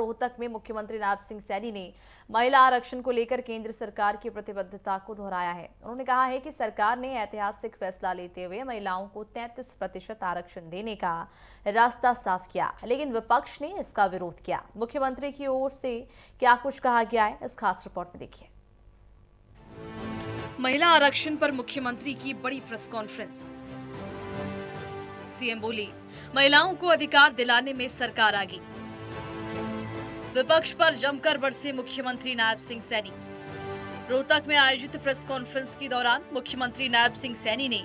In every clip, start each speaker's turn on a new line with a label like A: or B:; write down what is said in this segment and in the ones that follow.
A: रोहतक में मुख्यमंत्री नायब सिंह सैनी ने महिला आरक्षण को लेकर केंद्र सरकार की प्रतिबद्धता को दोहराया है। उन्होंने कहा है कि सरकार ने ऐतिहासिक फैसला लेते हुए महिलाओं को 33% आरक्षण देने का रास्ता साफ किया, लेकिन विपक्ष ने इसका विरोध किया। मुख्यमंत्री की ओर से क्या कुछ कहा गया है, इस खास रिपोर्ट में देखिए।
B: महिला आरक्षण पर मुख्यमंत्री की बड़ी प्रेस कॉन्फ्रेंस। सीएम बोली, महिलाओं को अधिकार दिलाने में सरकार आगे। विपक्ष पर जमकर बरसे मुख्यमंत्री नायब सिंह सैनी। रोहतक में आयोजित प्रेस कॉन्फ्रेंस के दौरान मुख्यमंत्री नायब सिंह सैनी ने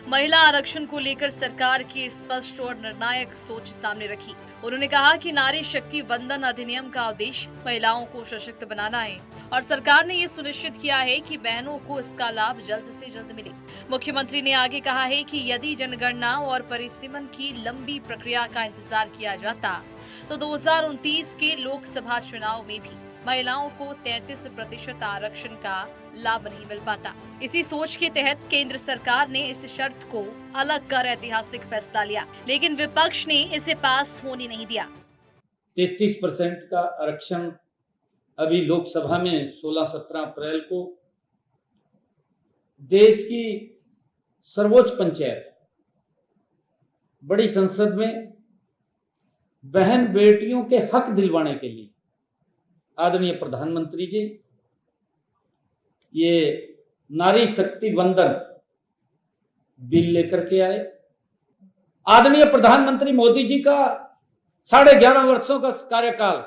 B: महिला आरक्षण को लेकर सरकार की स्पष्ट और निर्णायक सोच सामने रखी। उन्होंने कहा कि नारी शक्ति वंदन अधिनियम का उद्देश्य महिलाओं को सशक्त बनाना है और सरकार ने ये सुनिश्चित किया है कि बहनों को इसका लाभ जल्द से जल्द मिले। मुख्यमंत्री ने आगे कहा है कि यदि जनगणना और परिसीमन की लंबी प्रक्रिया का इंतजार किया जाता तो 2029 के लोकसभा चुनाव में भी महिलाओं को 33% आरक्षण का लाभ नहीं मिल पाता। इसी सोच के तहत केंद्र सरकार ने इस शर्त को अलग कर ऐतिहासिक फैसला लिया, लेकिन विपक्ष ने इसे पास होने नहीं दिया।
C: 33% का आरक्षण अभी लोकसभा में 16-17 अप्रैल को देश की सर्वोच्च पंचायत बड़ी संसद में बहन बेटियों के हक दिलवाने के लिए आदरणीय प्रधानमंत्री जी ये नारी शक्ति वंदन बिल लेकर के आए। आदरणीय प्रधानमंत्री मोदी जी का 11.5 वर्षों का कार्यकाल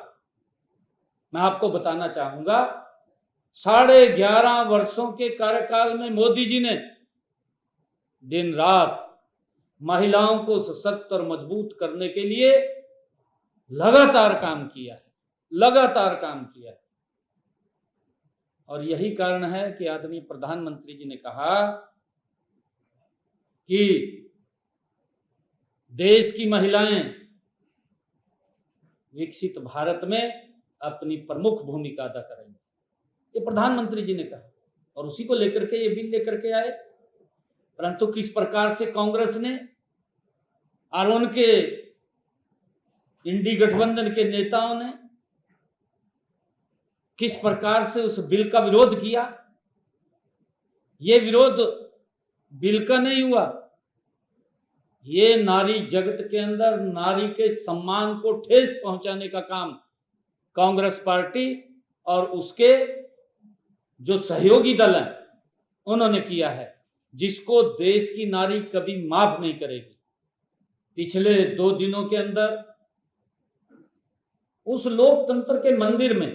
C: मैं आपको बताना चाहूंगा। 11.5 वर्षों के कार्यकाल में मोदी जी ने दिन रात महिलाओं को सशक्त और मजबूत करने के लिए लगातार काम किया है, लगातार काम किया है। और यही कारण है कि आदरणीय प्रधानमंत्री जी ने कहा कि देश की महिलाएं विकसित भारत में अपनी प्रमुख भूमिका अदा करेंगी, ये प्रधानमंत्री जी ने कहा और उसी को लेकर के ये बिल लेकर के आए। परंतु किस प्रकार से कांग्रेस ने और उनके इंडी गठबंधन के नेताओं ने किस प्रकार से उस बिल का विरोध किया। ये विरोध बिल का नहीं हुआ, ये नारी जगत के अंदर नारी के सम्मान को ठेस पहुंचाने का काम कांग्रेस पार्टी और उसके जो सहयोगी दल हैं उन्होंने किया है, जिसको देश की नारी कभी माफ नहीं करेगी। पिछले 2 दिनों के अंदर उस लोकतंत्र के मंदिर में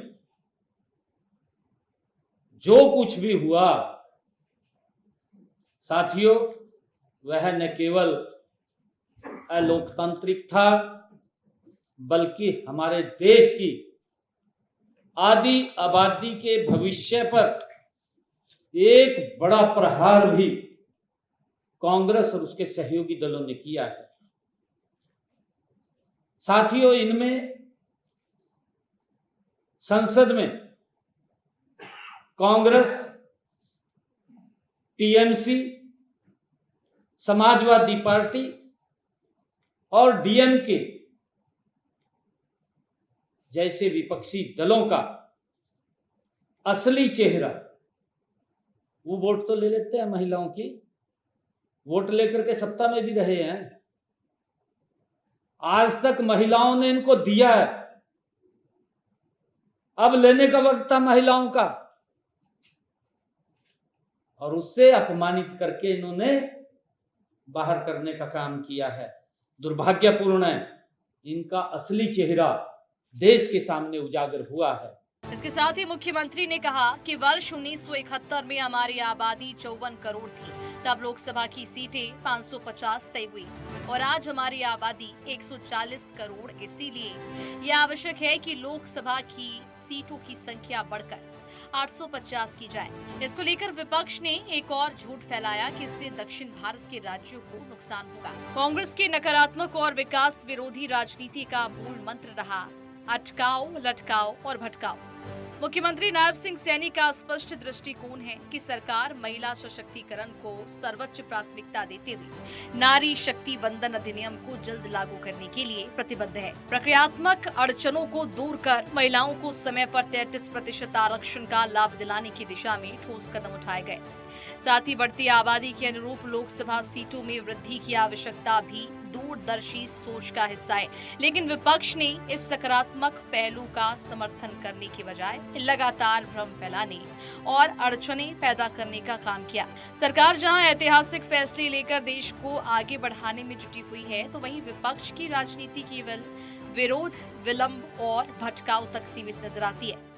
C: जो कुछ भी हुआ साथियों, वह न केवल अलोकतांत्रिक था बल्कि हमारे देश की आदि आबादी के भविष्य पर एक बड़ा प्रहार भी कांग्रेस और उसके सहयोगी दलों ने किया है। साथियों, इनमें संसद में कांग्रेस, टीएमसी, समाजवादी पार्टी और डीएमके जैसे विपक्षी दलों का असली चेहरा, वो वोट तो ले लेते हैं महिलाओं की, वोट लेकर के सत्ता में भी रहे हैं। आज तक महिलाओं ने इनको दिया है, अब लेने का वक्त था महिलाओं का और उससे अपमानित करके इन्होंने बाहर करने का काम किया है। दुर्भाग्यपूर्ण है, इनका असली चेहरा देश के सामने उजागर हुआ है।
B: इसके साथ ही मुख्यमंत्री ने कहा कि वर्ष 1971 में हमारी आबादी 54 करोड़ थी, तब लोकसभा की सीटें 550 तय हुई और आज हमारी आबादी 140 करोड़। इसीलिए यह आवश्यक है कि लोकसभा की सीटों की संख्या बढ़कर 850 की जाए। इसको लेकर विपक्ष ने एक और झूठ फैलाया कि इससे दक्षिण भारत के राज्यों को नुकसान होगा। कांग्रेस की नकारात्मक और विकास विरोधी राजनीति का मूल मंत्र रहा अटकाओ, लटकाओ और भटकाओ। मुख्यमंत्री नायब सिंह सैनी का स्पष्ट दृष्टिकोण है कि सरकार महिला सशक्तिकरण को सर्वोच्च प्राथमिकता देते हुए नारी शक्ति वंदन अधिनियम को जल्द लागू करने के लिए प्रतिबद्ध है। प्रक्रियात्मक अड़चनों को दूर कर महिलाओं को समय पर 33% आरक्षण का लाभ दिलाने की दिशा में ठोस कदम उठाए गए। साथ ही बढ़ती आबादी के अनुरूप लोकसभा सीटों में वृद्धि की आवश्यकता भी दूरदर्शी सोच का हिस्सा है, लेकिन विपक्ष ने इस सकारात्मक पहलू का समर्थन करने के बजाय लगातार भ्रम फैलाने और अड़चनें पैदा करने का काम किया। सरकार जहां ऐतिहासिक फैसले लेकर देश को आगे बढ़ाने में जुटी हुई है, तो वहीं विपक्ष की राजनीति केवल विरोध, विलंब और भटकाव तक सीमित नजर आती है।